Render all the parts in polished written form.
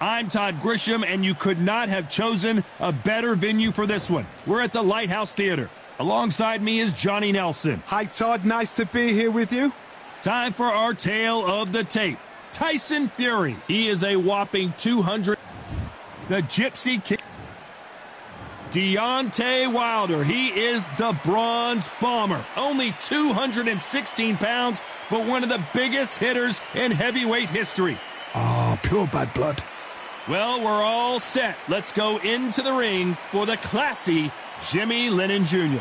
I'm Todd Grisham, and you could not have chosen a better venue for this one. We're at the Lighthouse Theater. Alongside me is Johnny Nelson. Hi, Todd. Nice to be here with you. Time for our tale of the tape. Tyson Fury. He is a whopping 200. The Gypsy King. Deontay Wilder. He is the Bronze Bomber. Only 216 pounds, but one of the biggest hitters in heavyweight history. Oh, pure bad blood. Well, we're all set. Let's go into the ring for the classy Jimmy Lennon Jr.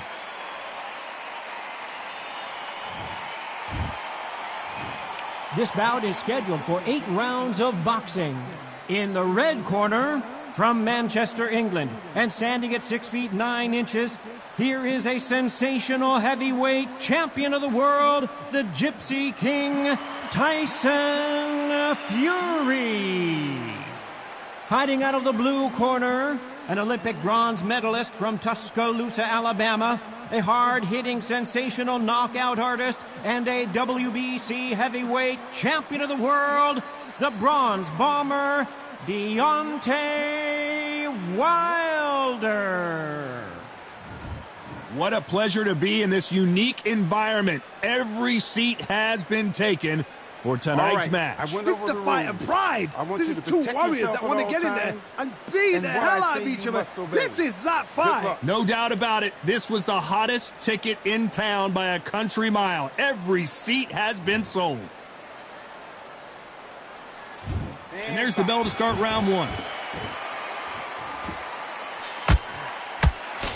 This bout is scheduled for 8 rounds of boxing. In the red corner, from Manchester, England, and standing at 6 feet 9 inches, here is a sensational heavyweight champion of the world, the Gypsy King, Tyson Fury. Fighting out of the blue corner, an Olympic bronze medalist from Tuscaloosa, Alabama, a hard-hitting, sensational knockout artist, and a WBC heavyweight champion of the world, the Bronze Bomber, Deontay Wilder. What a pleasure to be in this unique environment. Every seat has been taken for tonight's match. This is the fight of pride. This is two warriors that want to get in there and beat the hell out of each other. This is that fight. No doubt about it. This was the hottest ticket in town by a country mile. Every seat has been sold. And there's the bell to start round 1.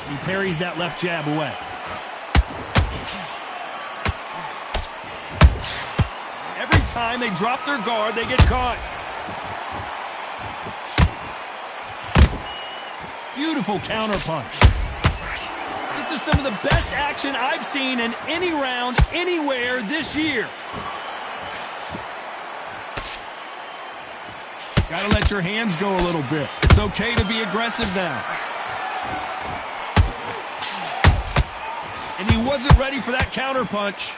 He parries that left jab away. Every time they drop their guard, they get caught. Beautiful counterpunch. This is some of the best action I've seen in any round anywhere this year. Gotta let your hands go a little bit. It's okay to be aggressive now. And he wasn't ready for that counterpunch.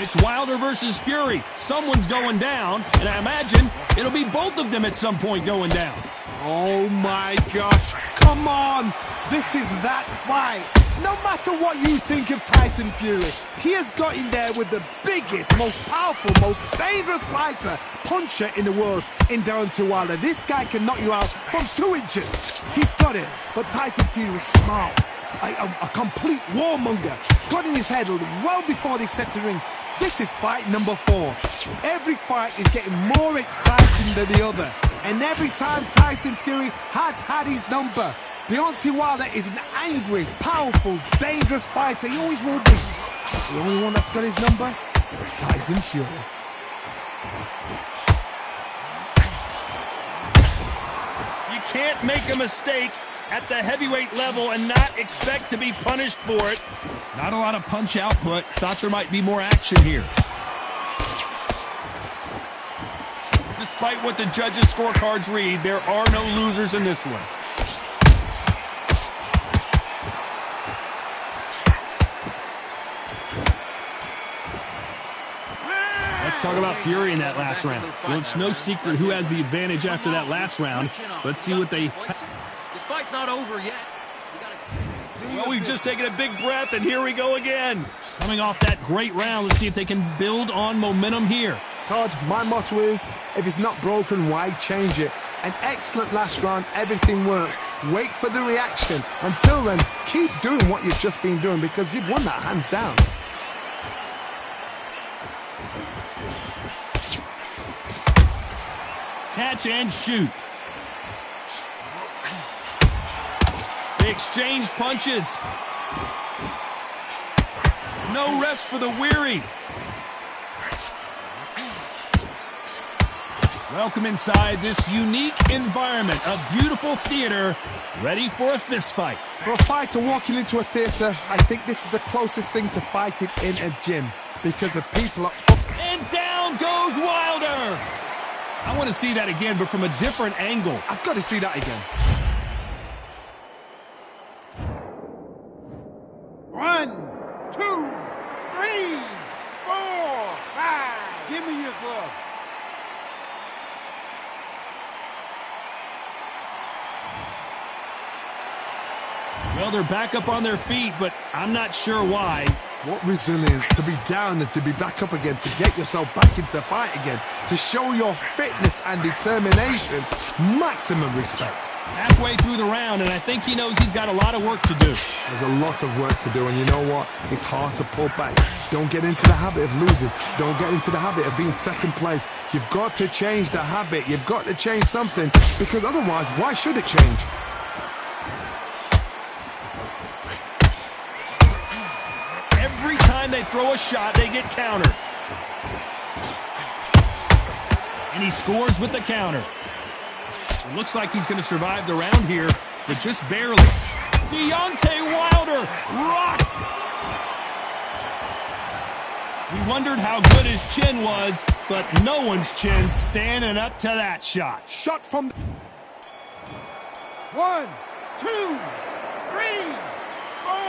It's Wilder versus Fury. Someone's going down, and I imagine it'll be both of them at some point going down. Oh my gosh, come on. This is that fight. No matter what you think of Tyson Fury, he has got in there with the biggest, most powerful, most dangerous fighter, puncher in the world in Deontay Wilder. This guy can knock you out from 2 inches. He's got it, but Tyson Fury was smart. A complete warmonger. Got in his head well before they stepped to the ring. This is fight number 4. Every fight is getting more exciting than the other. And every time Tyson Fury has had his number. Deontay Wilder is an angry, powerful, dangerous fighter. He always will be. The only one that's got his number? Tyson Fury. You can't make a mistake at the heavyweight level and not expect to be punished for it. Not a lot of punch output. Thought there might be more action here. Despite what the judges' scorecards read, there are no losers in this one. Let's talk about Fury in that last round. Well, it's no secret who has the advantage after that last round. Let's see what they... This fight's not over yet. Well, we've just taken a big breath, and here we go again. Coming off that great round, let's see if they can build on momentum here. Todd, my motto is, if it's not broken, why change it? An excellent last round, everything works. Wait for the reaction. Until then, keep doing what you've just been doing because you've won that hands down. Catch and shoot. They exchange punches. No rest for the weary. Welcome inside this unique environment, a beautiful theater, ready for a fist fight. For a fighter walking into a theater, I think this is the closest thing to fighting in a gym because the people are up. And down goes Wilder. I want to see that again, but from a different angle. I've got to see that again. 1, 2, 3, 4. Give me your glove. Well, they're back up on their feet, but I'm not sure why. What resilience to be down and to be back up again, to get yourself back into fight again, to show your fitness and determination. Maximum respect. Halfway through the round, and I think he knows he's got a lot of work to do. There's a lot of work to do, and you know what? It's hard to pull back. Don't get into the habit of losing. Don't get into the habit of being second place. You've got to change the habit. You've got to change something, because otherwise, why should it change? Every time they throw a shot, they get countered. And he scores with the counter. It looks like he's going to survive the round here, but just barely. Deontay Wilder rocked. We wondered how good his chin was, but no one's chin's standing up to that shot. Shot from... 1, 2, 3, 4,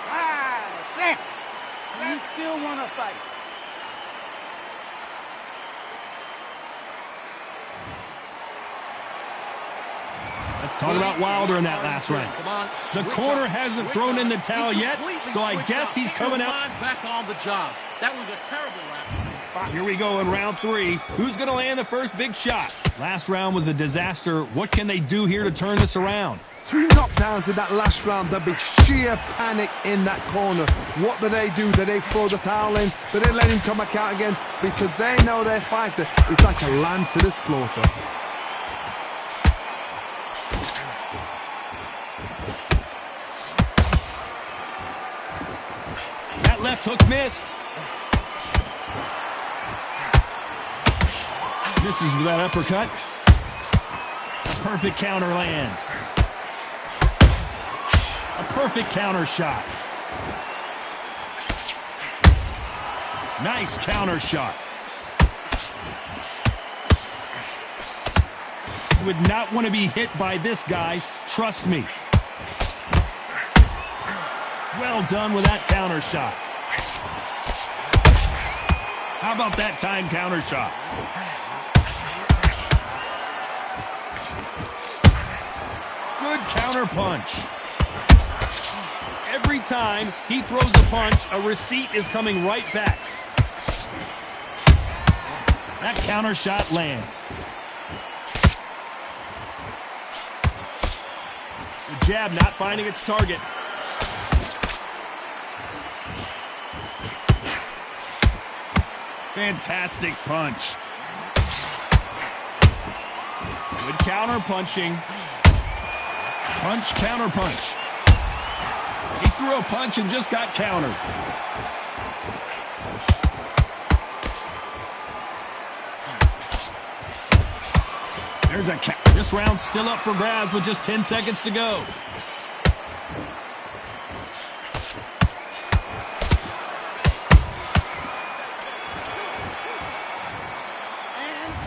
5, 6. You still want to fight? Let's talk about Wilder in that last round. The corner hasn't thrown in the towel yet, so I guess he's coming out. Back on the job. That was a terrible round. Here we go in round 3. Who's going to land the first big shot? Last round was a disaster. What can they do here to turn this around? 2 knockdowns in that last round. There'll be sheer panic in that corner. What do? Do they throw the towel in? Do they let him come back out again? Because they know their fighter is like a lamb to the slaughter. That left hook missed. Misses with that uppercut. A perfect counter lands. A perfect counter shot. Nice counter shot. You would not want to be hit by this guy, trust me. Well done with that counter shot. How about that time counter shot? Good counter punch. Every time he throws a punch, a receipt is coming right back. That counter shot lands. The jab not finding its target. Fantastic punch. Good counter punching. Punch, counter punch. He threw a punch and just got countered. There's a count. This round's still up for grabs with just 10 seconds to go.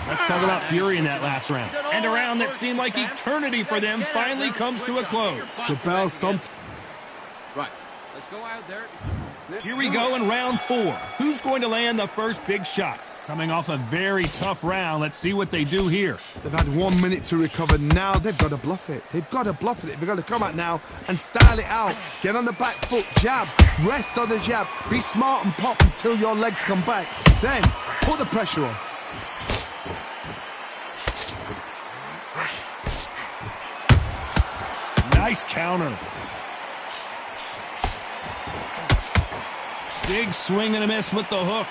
Let's talk about Fury in that last round. And a round that seemed like eternity for them finally comes to a close. The bell sometimes... Right. Let's go out there. Here we go in round 4. Who's going to land the first big shot? Coming off a very tough round, let's see what they do here. They've had 1 minute to recover. Now they've got to bluff it. They've got to bluff it. They've got to come out now and style it out. Get on the back foot, jab, rest on the jab. Be smart and pop until your legs come back. Then put the pressure on. Nice counter. Big swing and a miss with the hook.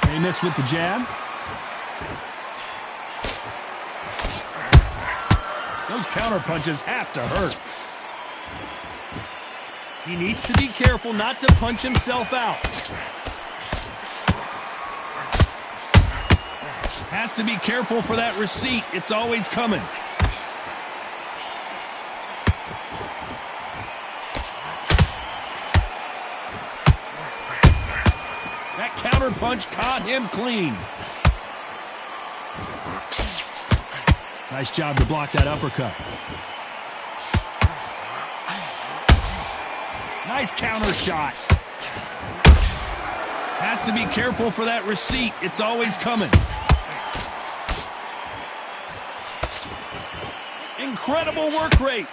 They miss with the jab. Those counter punches have to hurt. He needs to be careful not to punch himself out. Has to be careful for that receipt. It's always coming. That counter punch caught him clean. Nice job to block that uppercut. Nice counter shot. Has to be careful for that receipt. It's always coming. Incredible work rate.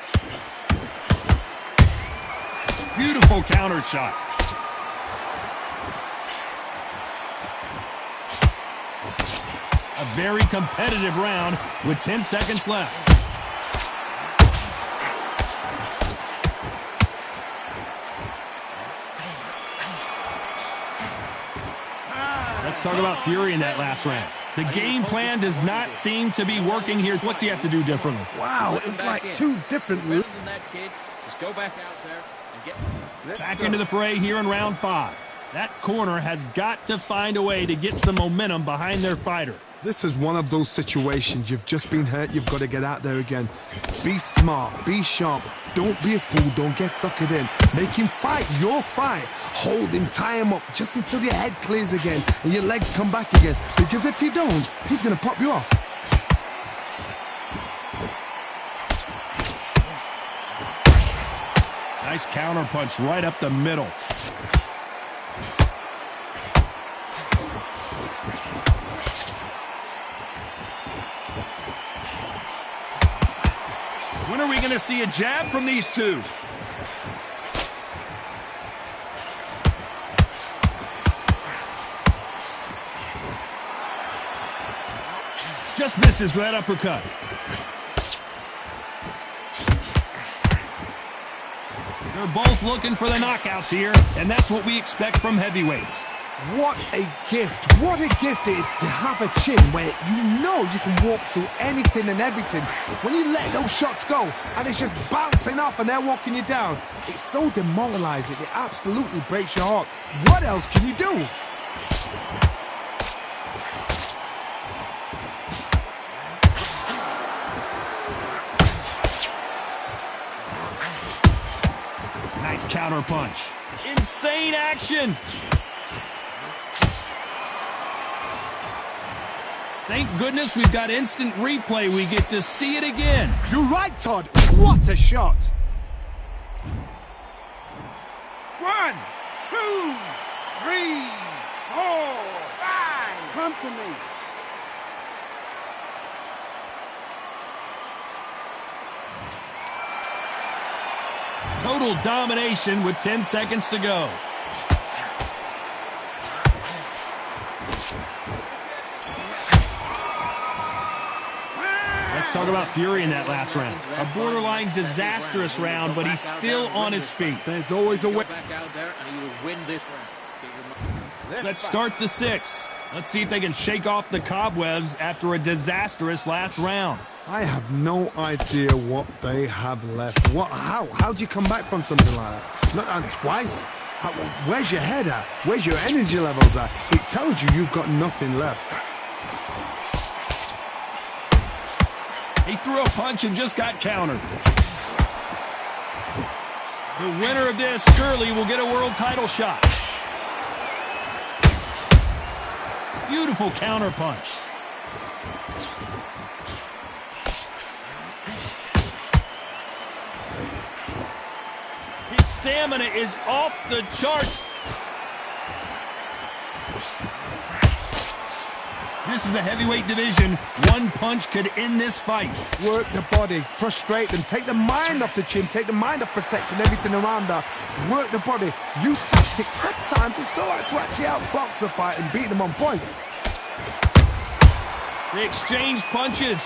Beautiful counter shot. A very competitive round with 10 seconds left. Let's talk about Fury in that last round. The game plan does not seem to be working here. What's he have to do differently? Wow, it was like two different... Better than that, kid. Just go back out there and get... Back into the fray here in round 5. That corner has got to find a way to get some momentum behind their fighter. This is one of those situations. You've just been hurt. You've got to get out there again. Be smart. Be sharp. Don't be a fool. Don't get suckered in. Make him fight your fight. Hold him. Tie him up just until your head clears again and your legs come back again. Because if you don't, he's going to pop you off. Nice counter punch right up the middle. When are we going to see a jab from these two? Just misses with that uppercut. They're both looking for the knockouts here, and that's what we expect from heavyweights. What a gift. What a gift it is to have a chin where you know you can walk through anything and everything. When you let those shots go and it's just bouncing off and they're walking you down, it's so demoralizing. It absolutely breaks your heart. What else can you do? Nice counter punch. Insane action. Thank goodness we've got instant replay. We get to see it again. You're right, Todd. What a shot. 1, 2, 3, 4, 5. Come to me. Total domination with 10 seconds to go. Let's talk about Fury in that last round. A borderline disastrous round, but he's still on his feet. There's always a way. Back out there and you will win this round. Let's start the 6. Let's see if they can shake off the cobwebs after a disastrous last round. I have no idea what they have left. How do you come back from something like that? Not twice. Where's your head at? Where's your energy levels at? It tells you you've got nothing left. He threw a punch and just got countered. The winner of this surely will get a world title shot. Beautiful counter punch. His stamina is off the charts. This is the heavyweight division. One punch could end this fight. Work the body, frustrate them, take the mind off the chin, take the mind off protecting everything around her. Work the body, use tactics, sometimes it's so hard to actually outbox a fight and beat them on points. They exchange punches.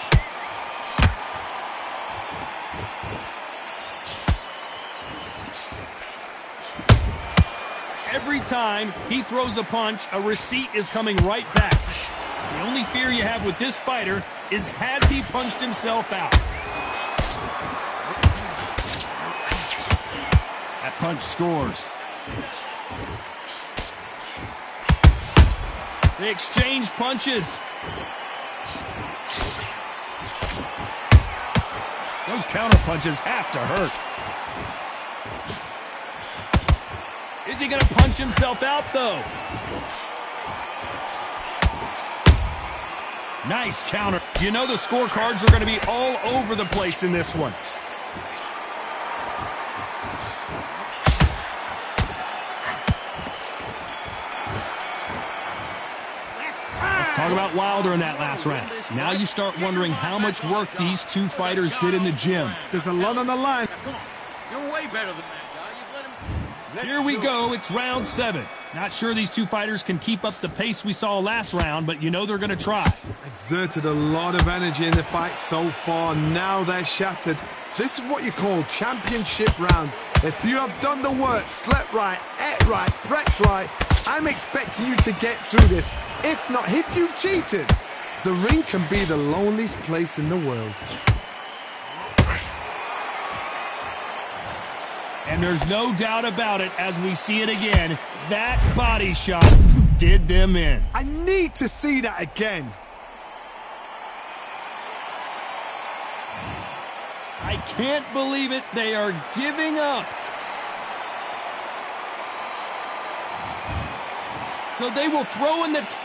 Every time he throws a punch, a receipt is coming right back. The only fear you have with this fighter is, has he punched himself out? That punch scores. They exchange punches. Those counter punches have to hurt. Is he going to punch himself out, though? Nice counter. You know the scorecards are going to be all over the place in this one. Let's talk about Wilder in that last round. Now you start wondering how much work these two fighters did in the gym. There's a lot on the line. Come on. You're way better than that guy. You let him... Here we go. It's round 7. Not sure these two fighters can keep up the pace we saw last round, but you know they're going to try. Exerted a lot of energy in the fight so far. Now they're shattered. This is what you call championship rounds. If you have done the work, slept right, ate right, prepped right, I'm expecting you to get through this. If not, if you've cheated, the ring can be the loneliest place in the world. And there's no doubt about it as we see it again. That body shot did them in. I need to see that again. I can't believe it. They are giving up. So they will throw in the...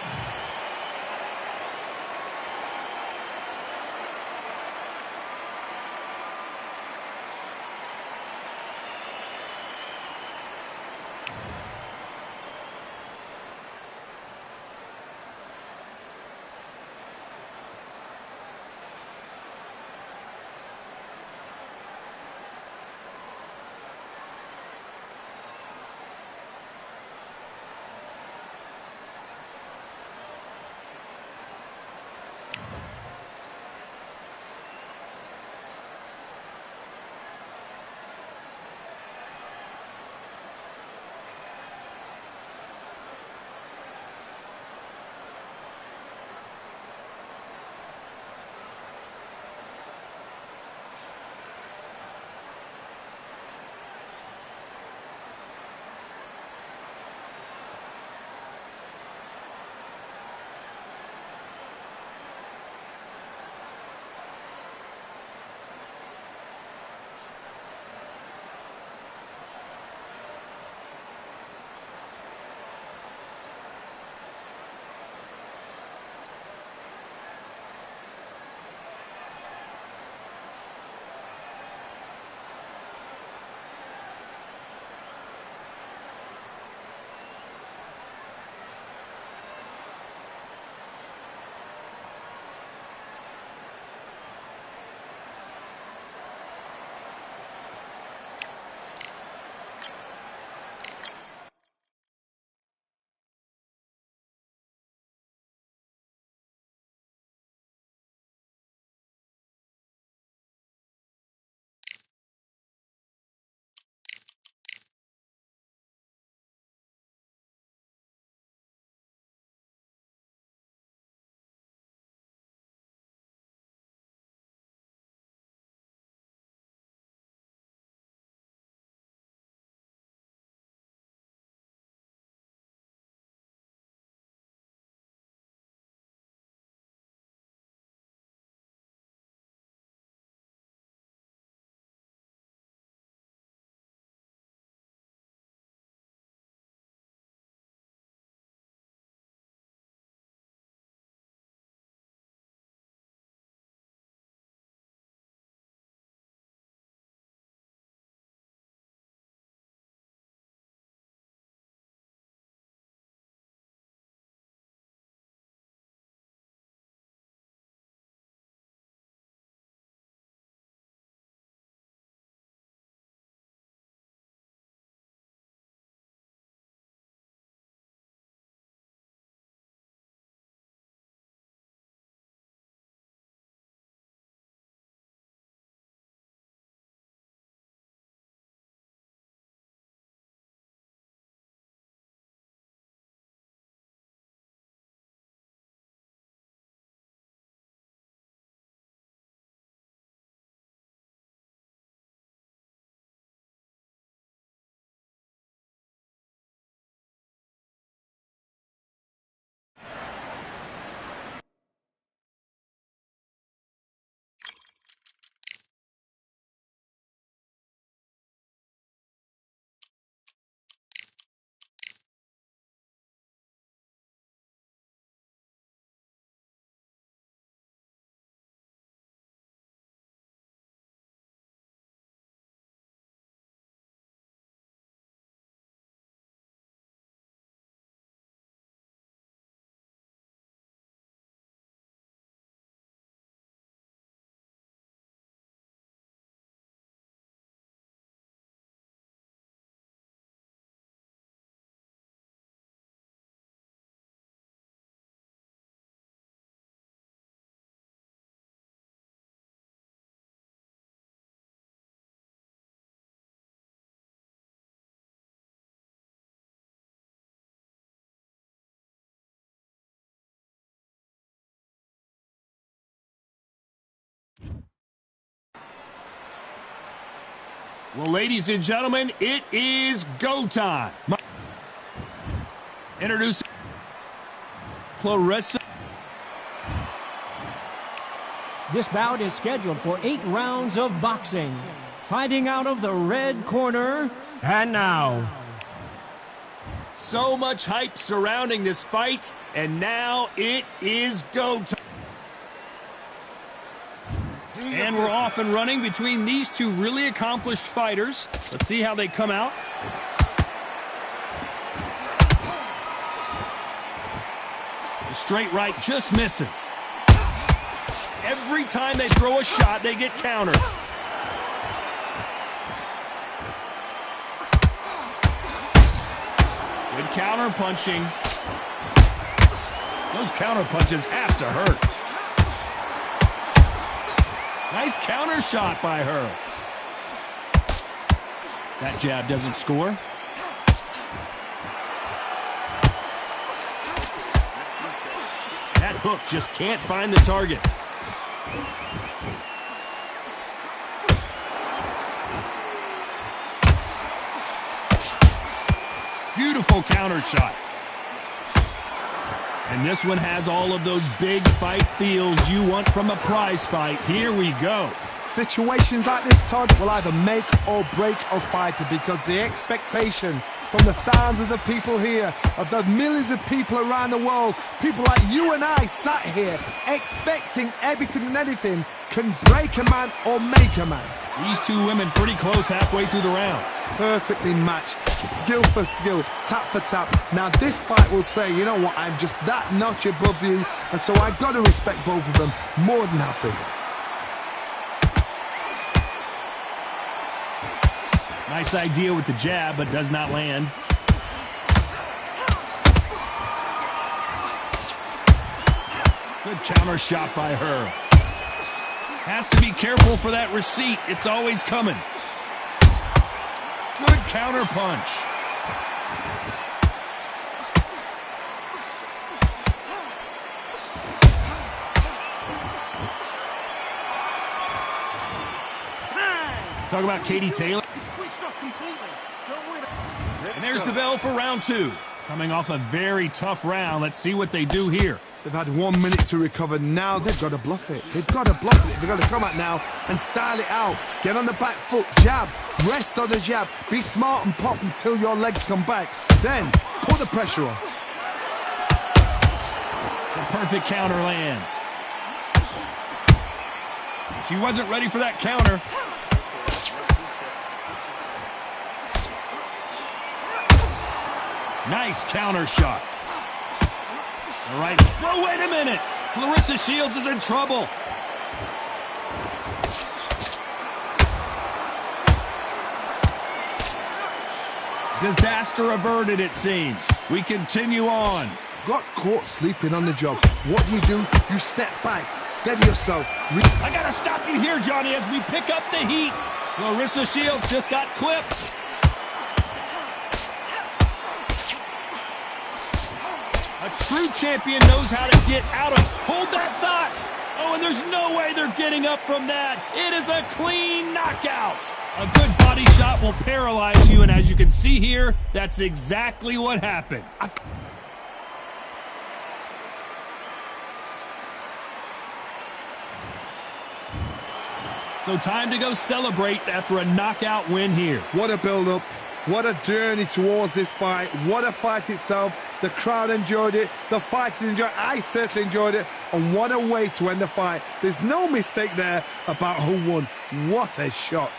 Well, ladies and gentlemen, it is go time. Introducing Clarissa. This bout is scheduled for 8 rounds of boxing. Fighting out of the red corner, and now. So much hype surrounding this fight, and now it is go time. And we're off and running between these two really accomplished fighters. Let's see how they come out. The straight right just misses. Every time they throw a shot, they get countered. Good counter punching. Those counter punches have to hurt. Nice counter shot by her. That jab doesn't score. That hook just can't find the target. Beautiful counter shot. And this one has all of those big fight feels you want from a prize fight. Here we go. Situations like this, Todd, will either make or break a fighter because the expectation from the thousands of people here, of the millions of people around the world, people like you and I sat here expecting everything and anything, can break a man or make a man. These two women pretty close halfway through the round. Perfectly matched, skill for skill, tap for tap. Now this fight will say, you know what, I'm just that notch above you, and so I've got to respect both of them more than happy. Nice idea with the jab, but does not land. Good counter shot by her. Has to be careful for that receipt. It's always coming. Good counter punch. Talk about Katie Taylor. Switched off completely. Don't win. And there's the bell for round 2. Coming off a very tough round. Let's see what they do here. They've had 1 minute to recover. Now they've got to bluff it. They've got to bluff it. They've got to come out now and style it out. Get on the back foot, jab, rest on the jab. Be smart and pop until your legs come back. Then put the pressure on. The perfect counter lands. She wasn't ready for that counter. Nice counter shot. All right. Oh, wait a minute. Clarissa Shields is in trouble. Disaster averted, it seems. We continue on. Got caught sleeping on the job. What do? You step back, steady yourself. I gotta stop you here, Johnny, as we pick up the heat. Clarissa Shields just got clipped. A true champion knows how to get out of. Hold that thought. Oh, and there's no way they're getting up from that. It is a clean knockout. A good body shot will paralyze you, and as you can see here, that's exactly what happened. So time to go celebrate after a knockout win here. What a build-up. What a journey towards this fight. What a fight itself. The crowd enjoyed it. The fighters enjoyed it. I certainly enjoyed it. And what a way to end the fight. There's no mistake there about who won. What a shot.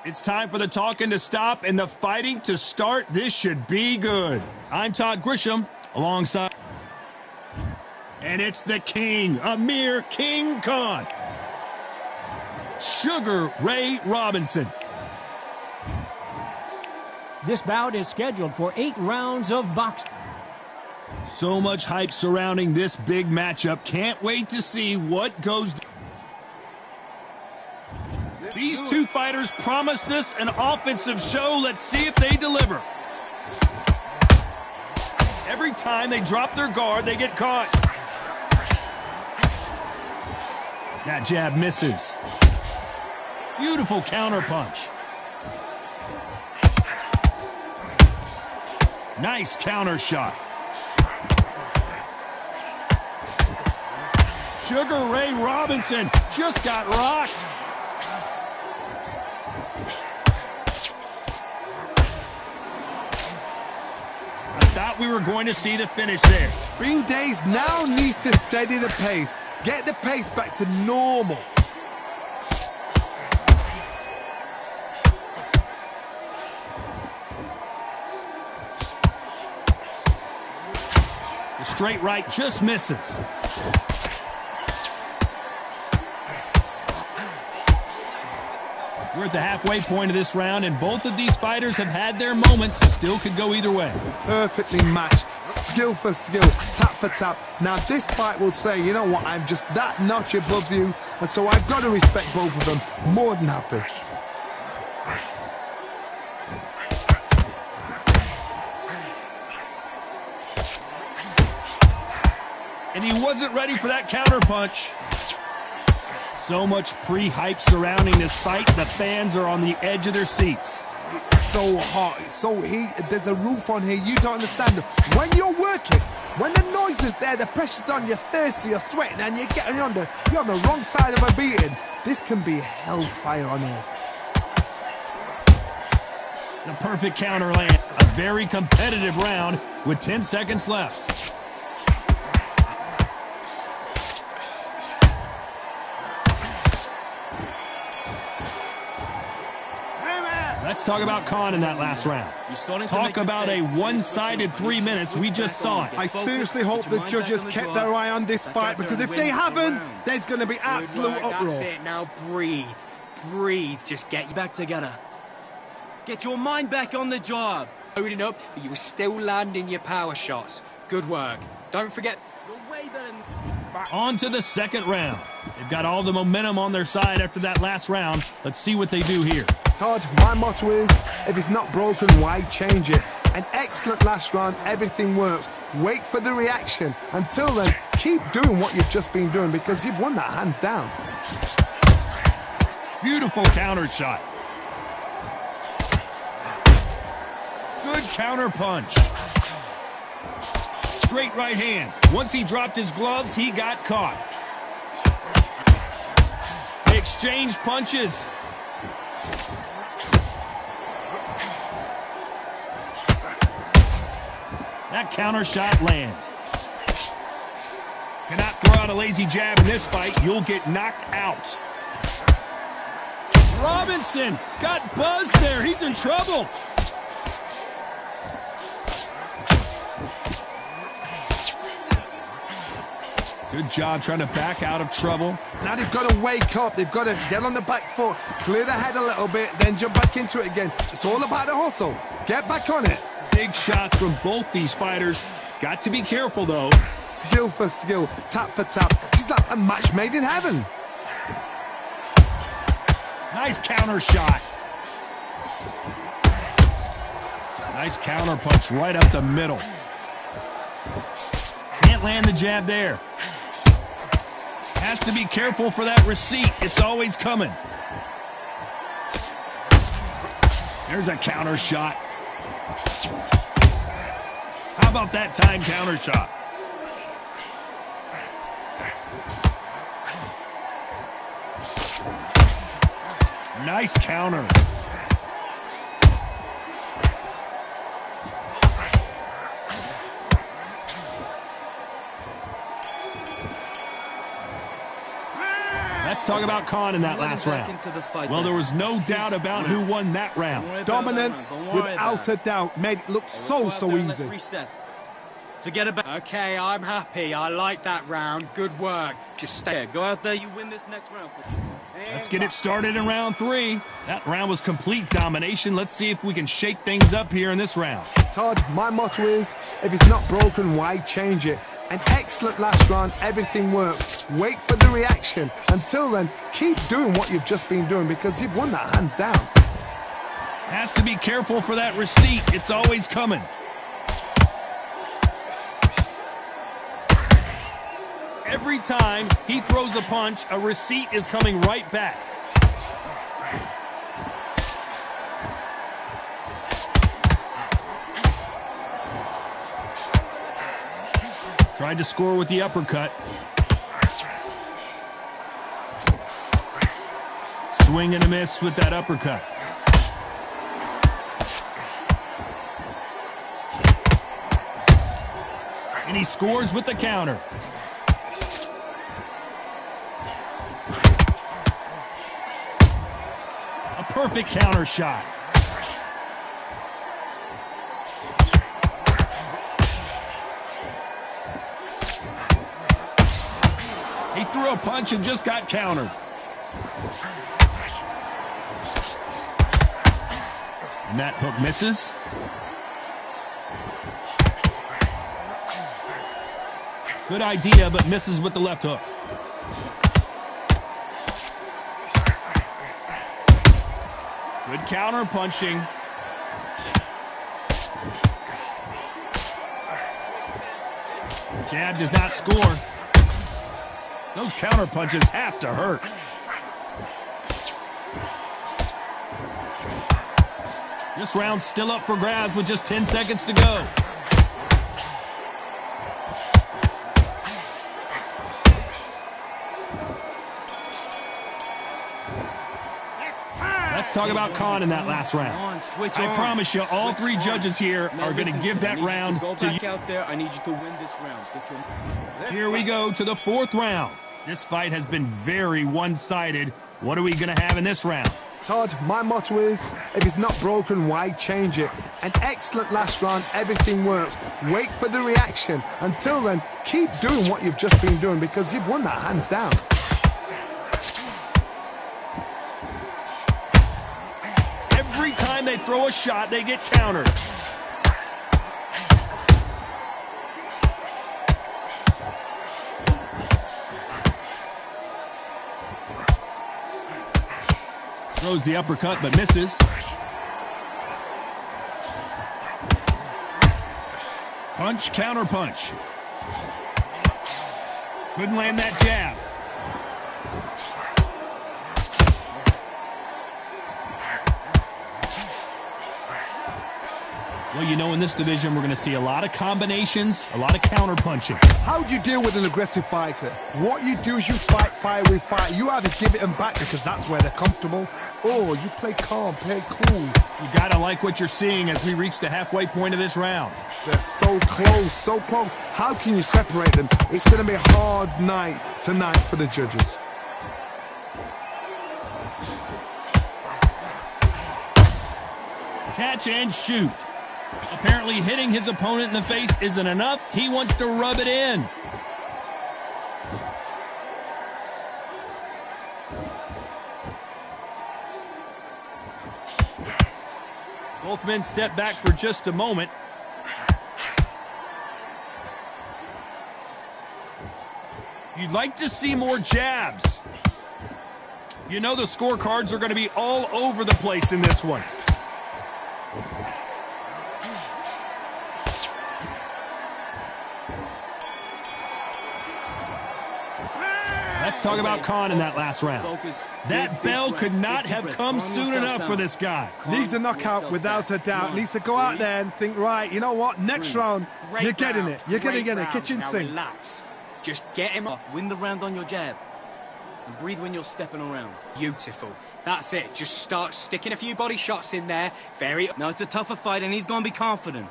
It's time for the talking to stop and the fighting to start. This should be good. I'm Todd Grisham alongside. And it's the King, Amir King Khan. Sugar Ray Robinson. This bout is scheduled for 8 rounds of boxing. So much hype surrounding this big matchup. Can't wait to see what goes down. These two fighters promised us an offensive show. Let's see if they deliver. Every time they drop their guard, they get caught. That jab misses. Beautiful counter punch. Nice counter shot. Sugar Ray Robinson just got rocked. Thought we were going to see the finish there. Green Days now needs to steady the pace. Get the pace back to normal. The straight right just misses. We're at the halfway point of this round, and both of these fighters have had their moments. Still could go either way. Perfectly matched. Skill for skill. Tap for tap. Now this fight will say, you know what, I'm just that notch above you, and so I've got to respect both of them. More than happy. And he wasn't ready for that counter punch. So much pre-hype surrounding this fight. The fans are on the edge of their seats. It's so hot, it's so heated, there's a roof on here, you don't understand. When you're working, when the noise is there, the pressure's on, you're thirsty, you're sweating, and you're on the wrong side of a beating, this can be hellfire on here. The perfect counter land. A very competitive round with 10 seconds left. Let's talk about Khan in that last round. Talk about a one-sided 3 minutes. We just saw it. I seriously hope the judges kept their eye on this fight, because if they haven't, there's going to be absolute uproar. That's it, now breathe. Breathe, just get you back together. Get your mind back on the job. Loading up, but you were still landing your power shots. Good work. Don't forget, you're way better than... On to the second round. They've got all the momentum on their side after that last round. Let's see what they do here. Todd, my motto is, if it's not broken, why change it? An excellent last round, everything works. Wait for the reaction. Until then, keep doing what you've just been doing, because you've won that hands down. Beautiful counter shot. Good counter punch. Straight right hand. Once he dropped his gloves, he got caught. They exchange punches. That counter shot lands. Cannot throw out a lazy jab in this fight. You'll get knocked out. Robinson got buzzed there. He's in trouble. Good job trying to back out of trouble. Now they've got to wake up. They've got to get on the back foot, clear the head a little bit, then jump back into it again. It's all about the hustle. Get back on it. Big shots from both these fighters. Got to be careful, though. Skill for skill, tap for tap. She's like a match made in heaven. Nice counter shot. Nice counter punch right up the middle. Can't land the jab there. Has to be careful for that receipt. It's always coming. There's a counter shot. How about that time counter shot? Nice counter. Let's Let's talk about Khan in that last round. Well, there was no doubt about who won that round. Dominance, without a doubt, made it look so easy. Forget about. Okay, I'm happy. I like that round. Good work. Just stay there. Go out there. You win this next round. Let's get it started in round 3. That round was complete domination. Let's see if we can shake things up here in this round. Todd, my motto is, if it's not broken, why change it? An excellent last round, everything works. Wait for the reaction. Until then, keep doing what you've just been doing because you've won that hands down. Has to be careful for that receipt. It's always coming. Every time he throws a punch, a receipt is coming right back. Tried to score with the uppercut. Swing and a miss with that uppercut. And he scores with the counter. A perfect counter shot. He threw a punch and just got countered. And that hook misses. Good idea, but misses with the left hook. Good counter punching. Jab does not score. Those counter punches have to hurt. This round's still up for grabs with just 10 seconds to go. Let's talk about Khan in that last round. I promise you, all 3 judges here are going to give that round to you. Out there, I need you to win this round. Here we go to the 4th round. This fight has been very one-sided. What are we going to have in this round? Todd, my motto is, if it's not broken, why change it? An excellent last round, everything works. Wait for the reaction. Until then, keep doing what you've just been doing because you've won that hands down. Every time they throw a shot, they get countered. Throws the uppercut, but misses. Punch, counter punch. Couldn't land that jab. Well, you know, in this division, we're going to see a lot of combinations, a lot of counter punching. How do you deal with an aggressive fighter? What you do is you fight fire with fire. You either give it them back because that's where they're comfortable, or you play calm, play cool. You got to like what you're seeing as we reach the halfway point of this round. They're so close, so close. How can you separate them? It's going to be a hard night tonight for the judges. Catch and shoot. Apparently hitting his opponent in the face isn't enough. He wants to rub it in. Both men step back for just a moment. You'd like to see more jabs. You know the scorecards are going to be all over the place in this one. Let's talk about Khan in that last round. That bell could not have come soon enough for this guy. Needs a knockout without a doubt. Needs to go out there and think, right, you know what, next round, you're getting it. You're going to get it, kitchen sink. Relax. Just get him off. Win the round on your jab. And breathe when you're stepping around. Beautiful. That's it. Just start sticking a few body shots in there. No, it's a tougher fight and he's going to be confident.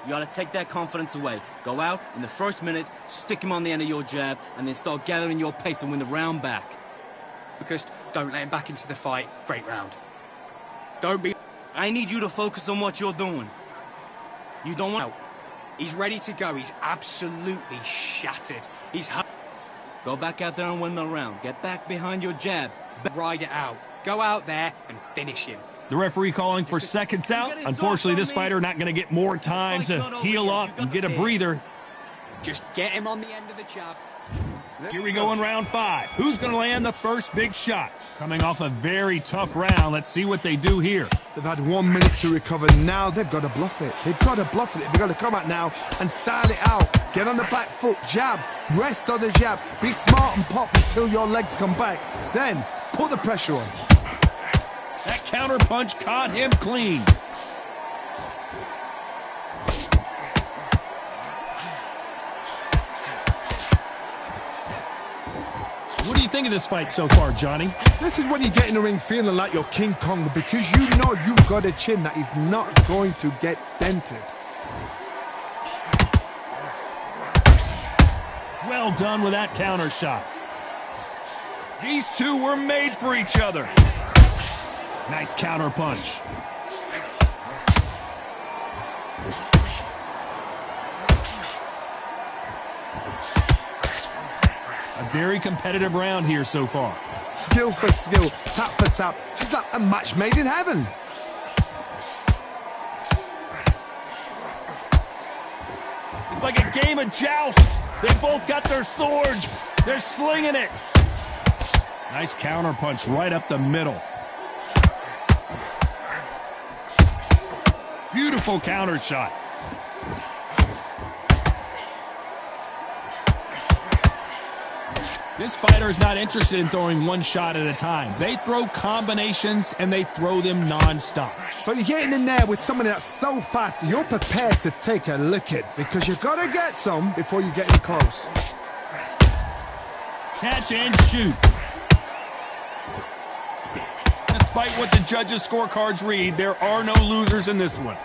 You got to take that confidence away. Go out in the first minute, stick him on the end of your jab, and then start gathering your pace and win the round back. Focused. Don't let him back into the fight. Great round. Don't be... I need you to focus on what you're doing. You don't want... He's ready to go. He's absolutely shattered. He's... Go back out there and win the round. Get back behind your jab. Ride it out. Go out there and finish him. The referee calling for seconds out. Unfortunately, this fighter not going to get more time to heal up and get a breather. Just get him on the end of the jab. Here we go in round 5. Who's going to land the first big shot? Coming off a very tough round. Let's see what they do here. They've had 1 minute to recover. Now they've got to bluff it. They've got to bluff it. They've got to come out now and style it out. Get on the back foot, jab, rest on the jab. Be smart and pop until your legs come back. Then put the pressure on. That counter punch caught him clean. What do you think of this fight so far, Johnny? This is when you get in the ring feeling like you're King Kong, because you know you've got a chin that is not going to get dented. Well done with that counter shot. These two were made for each other. Nice counter punch. A very competitive round here so far. Skill for skill, tap for tap. She's like a match made in heaven. It's like a game of joust. They both got their swords. They're slinging it. Nice counter punch right up the middle. Beautiful counter shot. This fighter is not interested in throwing one shot at a time. They throw combinations and they throw them non-stop. So you're getting in there with somebody that's so fast, you're prepared to take a licking, because you've got to get some before you get in close. Catch and shoot. Despite what the judges' scorecards read, there are no losers in this one.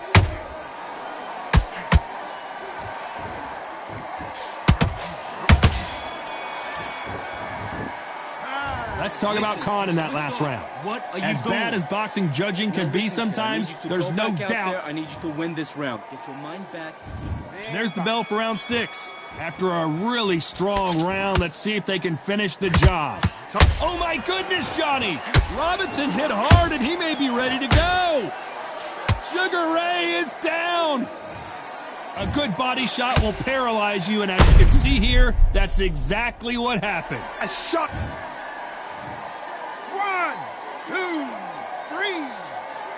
Let's talk about Khan in that last round. What are you As doing? bad as boxing judging can be sometimes, there's no doubt. I need you to win this round. Get your mind back. There's the bell for round 6. After a really strong round, let's see if they can finish the job. Oh my goodness, Johnny! Robinson hit hard and he may be ready to go! Sugar Ray is down! A good body shot will paralyze you, and as you can see here, that's exactly what happened. A shot. 1, 2, 3,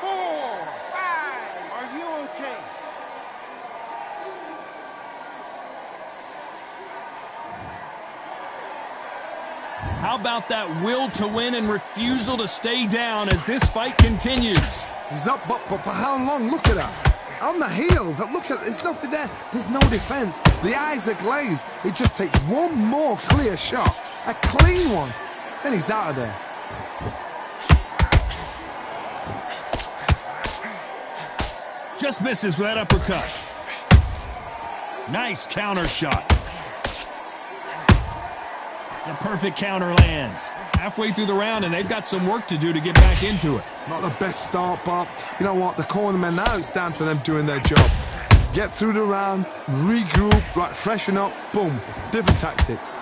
4, 5. Are you okay? How about that will to win and refusal to stay down as this fight continues? He's up, but for how long? Look at that. On the heels, look at it. There's nothing there. There's no defense. The eyes are glazed. It just takes one more clear shot. A clean one. Then he's out of there. Just misses with that uppercut. Nice counter shot. The perfect counter lands. Halfway through the round, and they've got some work to do to get back into it. Not the best start, but you know what? The cornermen, now it's down to them doing their job. Get through the round, regroup, right, freshen up, boom. Different tactics.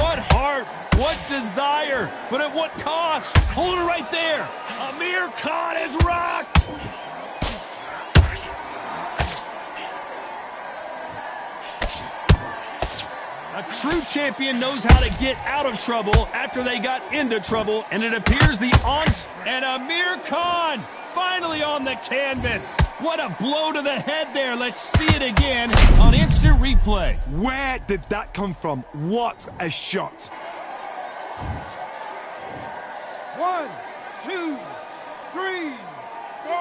What heart, what desire, but at what cost? Hold it right there. Amir Khan is rocked. A true champion knows how to get out of trouble after they got into trouble, and it appears the and Amir Khan finally on the canvas. What a blow to the head there. Let's see it again on instant replay. Where did that come from? What a shot. 1, 2, 3, 4,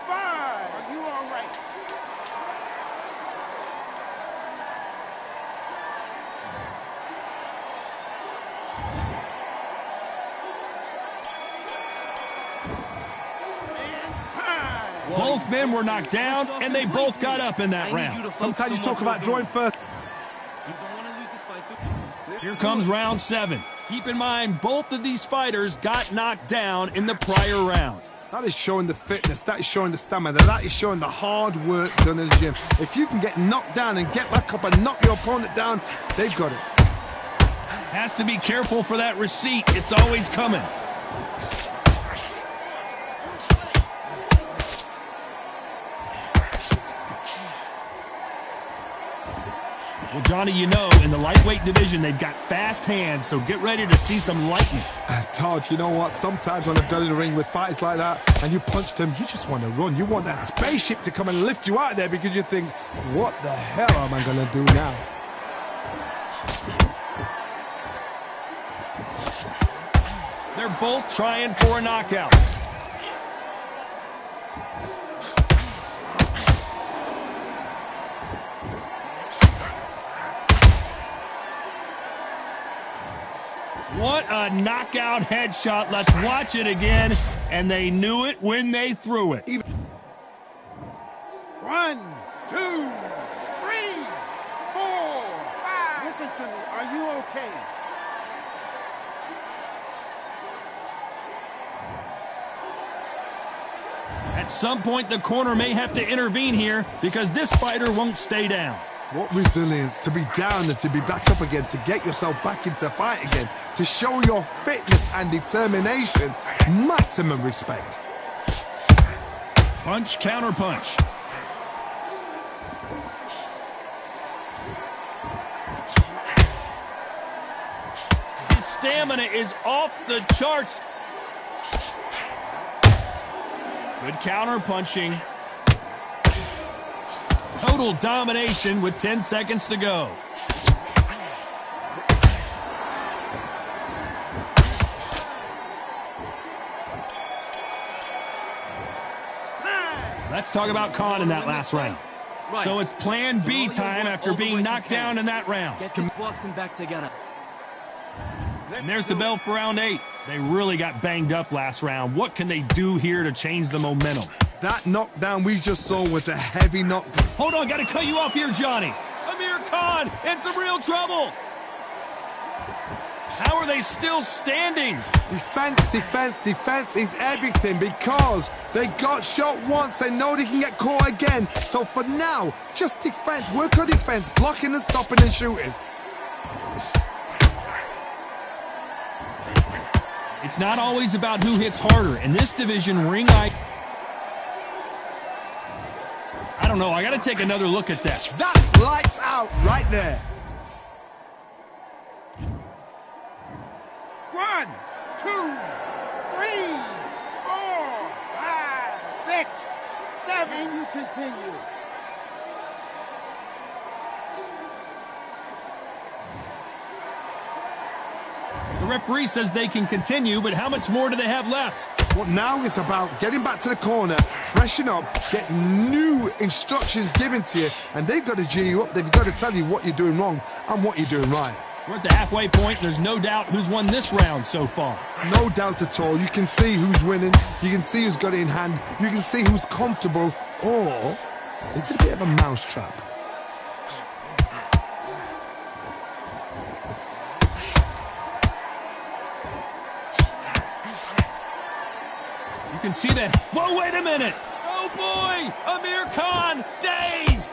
5. Are you all right? And time. Both men were knocked down, and they both got up in that round. Sometimes you talk about drawing first. Here comes round 7. Keep in mind, both of these fighters got knocked down in the prior round. That is showing the fitness, that is showing the stamina, that is showing the hard work done in the gym. If you can get knocked down and get back up and knock your opponent down, they've got it. Has to be careful for that receipt. It's always coming. Well, Johnny, you know, in the lightweight division, they've got fast hands, so get ready to see some lightning. Todd, you know what? Sometimes when I've got in the ring with fighters like that and you punch them, you just want to run. You want that spaceship to come and lift you out of there because you think, what the hell am I going to do now? They're both trying for a knockout. What a knockout headshot. Let's watch it again. And they knew it when they threw it. 1, 2, 3, 4, 5. Listen to me. Are you okay? At some point, the corner may have to intervene here because this fighter won't stay down. What resilience to be down and to be back up again, to get yourself back into fight again, to show your fitness and determination. Maximum respect. Punch, counter punch. His stamina is off the charts. Good counter punching. Total domination with 10 seconds to go. Let's talk about Khan in that last round. So it's plan B time after being knocked down in that round. Get this boxing back together. And there's the bell for round 8. They really got banged up last round. What can they do here to change the momentum? That knockdown we just saw was a heavy knockdown. Hold on, got to cut you off here, Johnny. Amir Khan in some real trouble. How are they still standing? Defense, defense, defense is everything because they got shot once. They know they can get caught again. So for now, just defense. Work on defense, blocking and stopping and shooting. It's not always about who hits harder. In this division, I don't know. I got to take another look at that. That's lights out right there. 1, 2, 3, 4, 5, 6, 7. And you continue. The referee says they can continue, but how much more do they have left? Well, now it's about getting back to the corner, freshen up, get new instructions given to you, and they've got to G you up. They've got to tell you what you're doing wrong and what you're doing right. We're at the halfway point. There's no doubt who's won this round so far. No doubt at all. You can see who's winning. You can see who's got it in hand. You can see who's comfortable. Or is it a bit of a mousetrap? You can see that. Whoa, wait a minute. Oh, boy. Amir Khan dazed.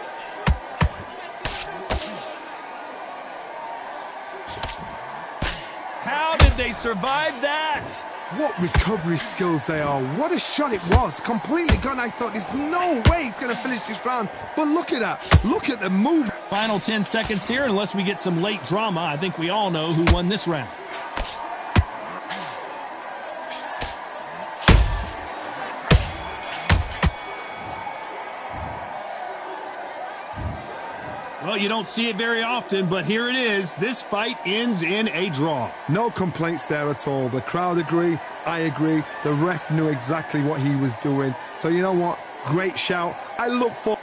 How did they survive that? What recovery skills they are. What a shot it was. Completely gone. I thought there's no way he's going to finish this round. But look at that. Look at the move. Final 10 seconds here. Unless we get some late drama, I think we all know who won this round. Well, you don't see it very often, but here it is. This fight ends in a draw. No complaints there at all. The crowd agree. I agree. The ref knew exactly what he was doing. So you know what? Great shout. I look for...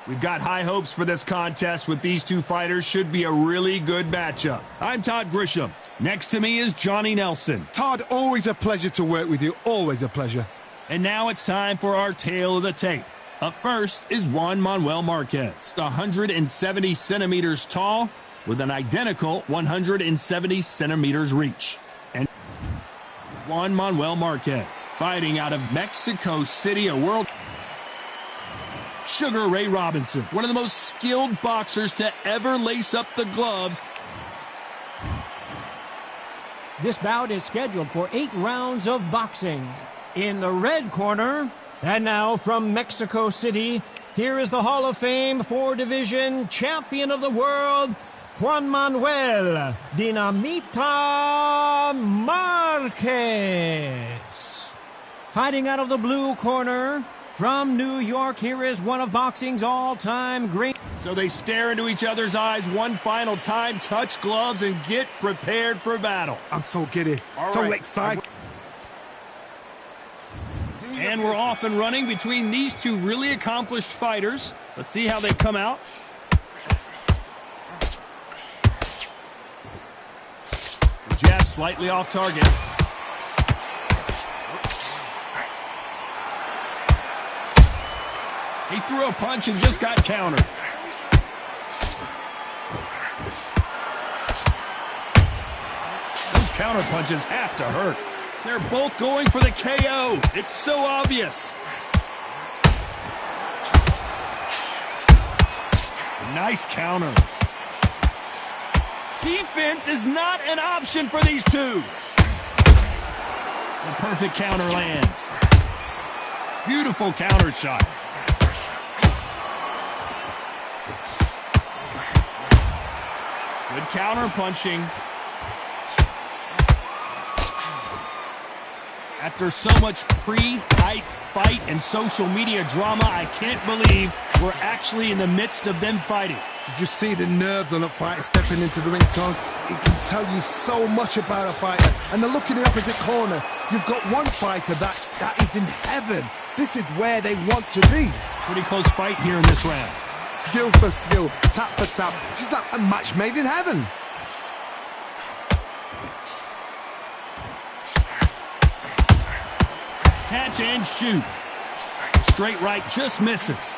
We've got high hopes for this contest with these two fighters. Should be a really good matchup. I'm Todd Grisham. Next to me is Johnny Nelson. Todd, always a pleasure to work with you. Always a pleasure. And now it's time for our tale of the tape. Up first is Juan Manuel Marquez, 170 centimeters tall with an identical 170 centimeters reach. And Juan Manuel Marquez, fighting out of Mexico City, a world... Sugar Ray Robinson, one of the most skilled boxers to ever lace up the gloves. This bout is scheduled for 8 rounds of boxing. In the red corner, and now from Mexico City, here is the Hall of Fame 4-division champion of the world, Juan Manuel Dinamita Marquez. Fighting out of the blue corner, from New York, here is one of boxing's all-time great. So they stare into each other's eyes one final time, touch gloves, and get prepared for battle. I'm so giddy, excited. And we're off and running between these two really accomplished fighters. Let's see how they come out. The jab slightly off target. He threw a punch and just got countered. Those counter punches have to hurt. They're both going for the KO. It's so obvious. Nice counter. Defense is not an option for these two. The perfect counter lands. Beautiful counter shot. Good counter punching. After so much pre-fight fight and social media drama, I can't believe we're actually in the midst of them fighting. Did you see the nerves on a fighter stepping into the ring, Tom? It can tell you so much about a fighter. And the look in the opposite corner, you've got one fighter that is in heaven. This is where they want to be. Pretty close fight here in this round. Skill for skill, tap for tap. She's like a match made in heaven. Catch and shoot. Straight right just misses.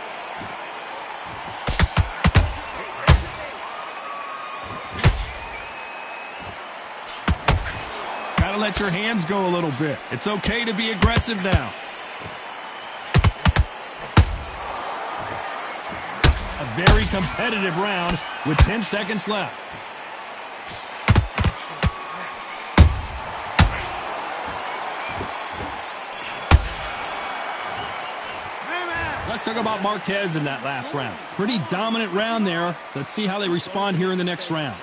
Gotta let your hands go a little bit. It's okay to be aggressive now. A very competitive round with 10 seconds left. Let's talk about Marquez in that last round. Pretty dominant round there. Let's see how they respond here in the next round.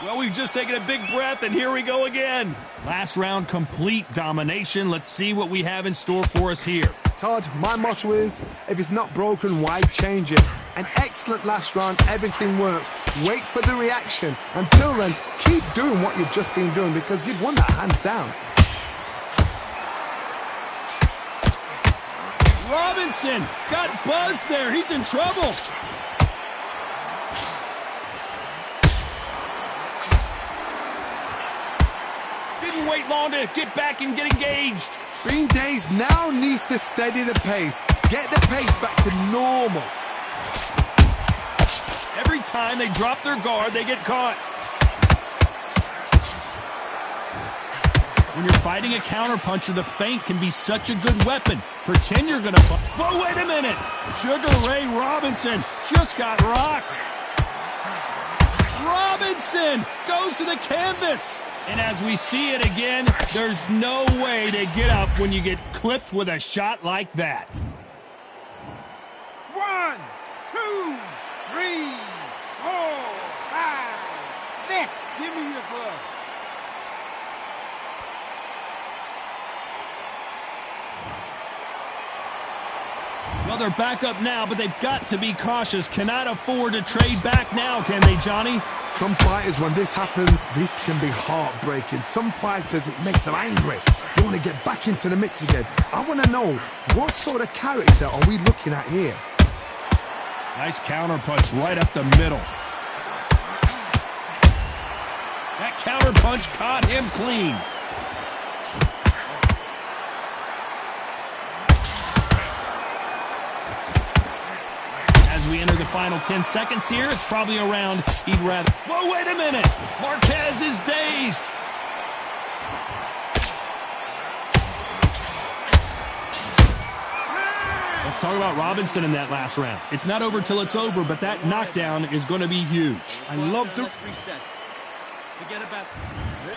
Well, we've just taken a big breath, and here we go again. Last round, complete domination. Let's see what we have in store for us here. Todd, my motto is, if it's not broken, why change it? An excellent last round, everything works. Wait for the reaction. Until then, keep doing what you've just been doing because you've won that hands down. Robinson got buzzed there. He's in trouble. Didn't wait long to get back and get engaged. Bean Days now needs to steady the pace. Get the pace back to normal. Every time they drop their guard, they get caught. When you're fighting a counterpuncher, the feint can be such a good weapon. Pretend you're going to... Whoa, wait a minute! Sugar Ray Robinson just got rocked. Robinson goes to the canvas. And as we see it again, there's no way to get up when you get clipped with a shot like that. 1, 2, 3, 4, 5, 6. Give me your glove. Well, they're back up now, but they've got to be cautious. Cannot afford to trade back now, can they, Johnny? Some fighters, when this happens, this can be heartbreaking. Some fighters, it makes them angry. They want to get back into the mix again. I want to know, what sort of character are we looking at here? Nice counter punch right up the middle. That counter punch caught him clean. As we enter the final 10 seconds here, it's probably a round he'd rather... Whoa, wait a minute! Marquez is dazed! Let's talk about Robinson in that last round. It's not over till it's over, but that knockdown is going to be huge. I love the... Forget about...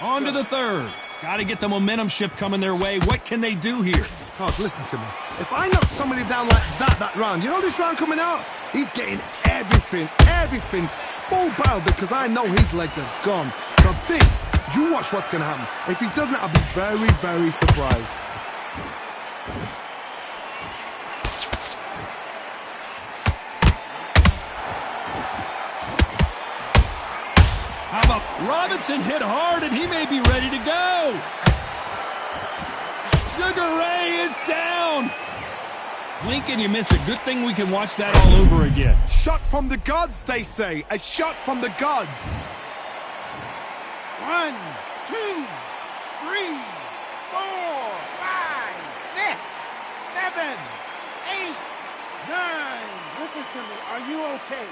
On to the third. Got to get the momentum shift coming their way. What can they do here? Toss, listen to me. If I knock somebody down like that round, you know this round coming out? He's getting everything, full barrel, because I know his legs are gone. So this, you watch what's going to happen. If he doesn't, I'll be very, very surprised. How about Robinson hit hard, and he may be ready to go. Sugar Ray is down. Blink and you miss it. Good thing we can watch that all over again. Shot from the gods, they say. A shot from the gods. 1, 2, 3, 4, 5, 6, 7, 8, 9. Listen to me. Are you okay?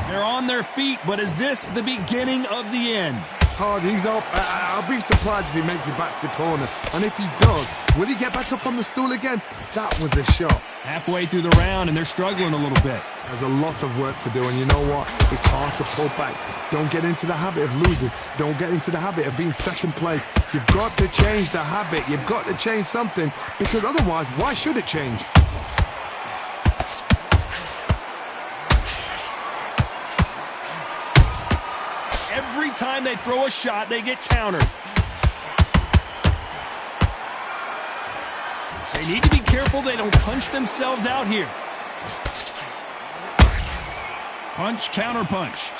They're on their feet, but is this the beginning of the end? Hard, he's up. I'll be surprised if he makes it back to the corner. And if he does, will he get back up from the stool again? That was a shot. Halfway through the round, and they're struggling a little bit. There's a lot of work to do, and you know what? It's hard to pull back. Don't get into the habit of losing. Don't get into the habit of being second place. You've got to change the habit. You've got to change something, because otherwise, why should it change? Every time they throw a shot, they get countered. They need to be careful they don't punch themselves out here. Punch, counter punch.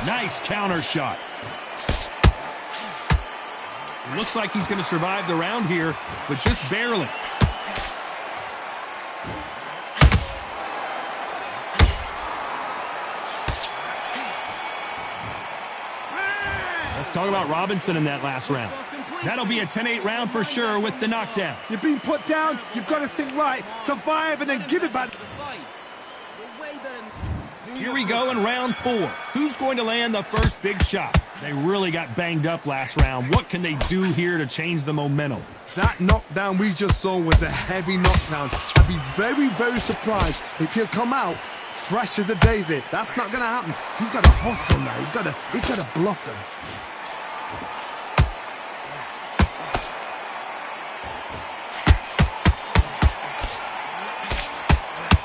Nice counter shot. It looks like he's going to survive the round here, but just barely. Let's talk about Robinson in that last round. That'll be a 10-8 round for sure with the knockdown. You've been put down, you've got to think right, survive and then give it back. Here we go in round 4. Who's going to land the first big shot? They really got banged up last round. What can they do here to change the momentum? That knockdown we just saw was a heavy knockdown. I'd be very, very surprised if he'll come out fresh as a daisy. That's not going to happen. He's got to hustle now. He's got to bluff them.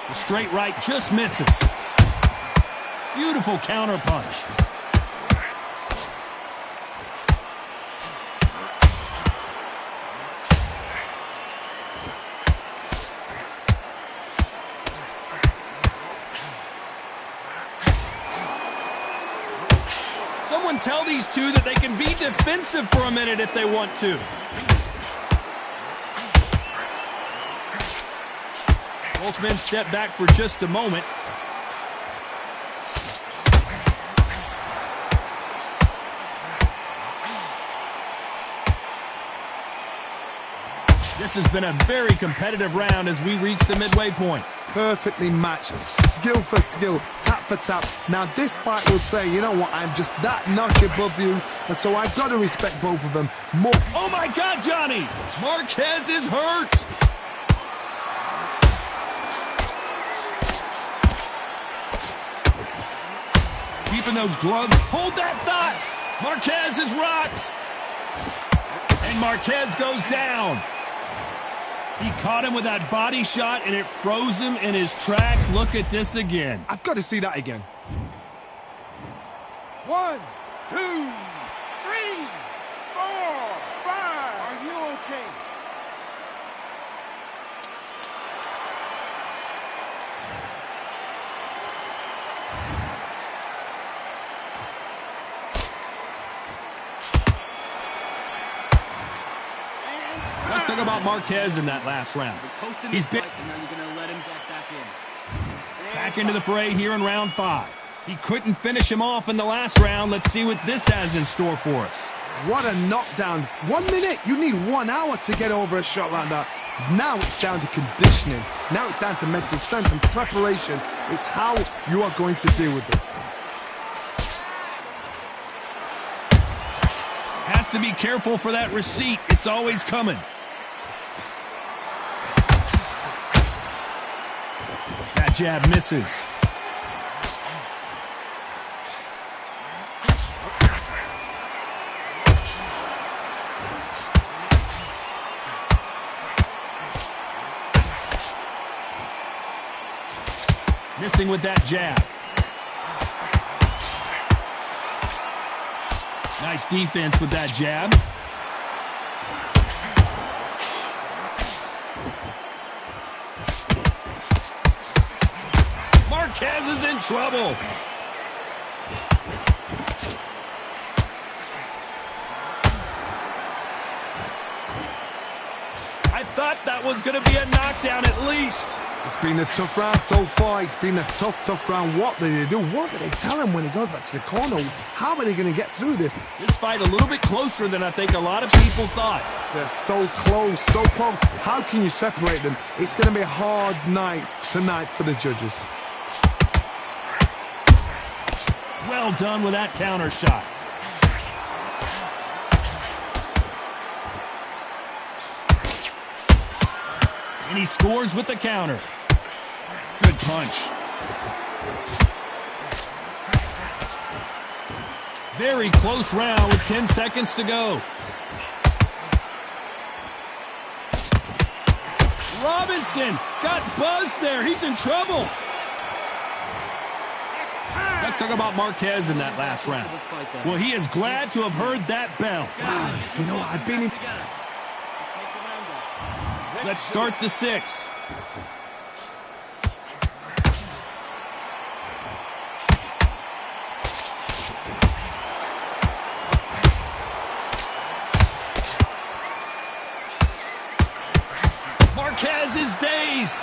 The straight right just misses. Beautiful counter punch. Someone tell these two that they can be defensive for a minute if they want to. Both men step back for just a moment. This has been a very competitive round as we reach the midway point. Perfectly matched, skill for skill, tap for tap. Now this fight will say, you know what, I'm just that notch above you, and so I've got to respect both of them more. Oh my God, Johnny! Marquez is hurt! Keeping those gloves. Hold that thought! Marquez is rocked! And Marquez goes down. He caught him with that body shot, and it froze him in his tracks. Look at this again. I've got to see that again. 1, 2, 3, 4, 5. Are you okay? talk about Marquez in that last round. He's been back into the fray here in round 5. He couldn't finish him off in the last round. Let's see what this has in store for us. What a knockdown. 1 minute, you need 1 hour to get over a shot like that. Now it's down to conditioning. Now it's down to mental strength and preparation. It's how you are going to deal with this. Has to be careful for that receipt. It's always coming. That jab misses. Missing with that jab. Nice defense with that jab. Marquez is in trouble. I thought that was going to be a knockdown at least. It's been a tough round so far. It's been a tough round. What did they do? What did they tell him when he goes back to the corner? How are they going to get through this? This fight a little bit closer than I think a lot of people thought. They're so close, so close. How can you separate them? It's going to be a hard night tonight for the judges. Well done with that counter shot. And he scores with the counter. Good punch. Very close round with 10 seconds to go. Robinson got buzzed there. He's in trouble. Let's talk about Marquez in that last round. Well, he is glad to have heard that bell. Wow, you know, I've been in... Let's start the 6. Marquez is dazed.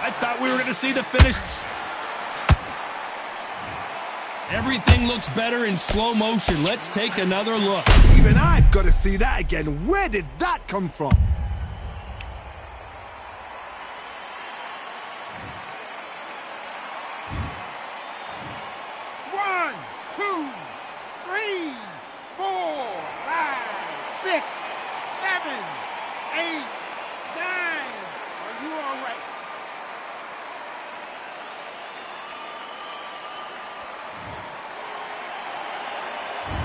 I thought we were going to see the finish. Everything looks better in slow motion. Let's take another look. Even I've got to see that again. Where did that come from? One, two, three, 4, 5, 6, 7, 8, 9. Are you all right?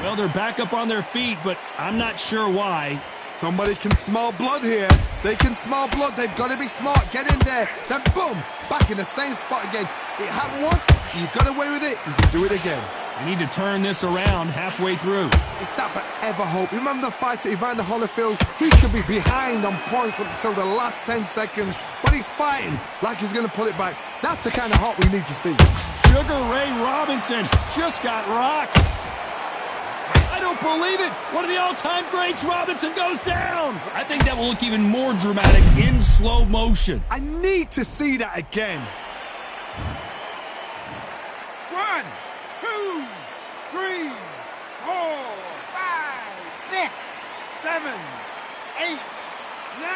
Well, they're back up on their feet, but I'm not sure why. Somebody can smell blood here. They can smell blood. They've got to be smart. Get in there. Then boom, back in the same spot again. It happened once. You got away with it. You can do it again. We need to turn this around halfway through. It's that forever hope. Remember the fight at Evander Holyfield? He could be behind on points up until the last 10 seconds, but he's fighting like he's going to pull it back. That's the kind of hope we need to see. Sugar Ray Robinson just got rocked. I don't believe it. One of the all-time greats, Robinson, goes down. I think that will look even more dramatic in slow motion. I need to see that again. 1, 2, 3, 4, 5, 6, 7, 8, 9,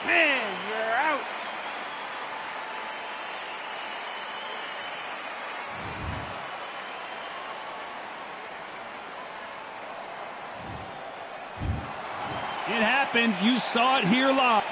10. You're out. It happened. You saw it here live.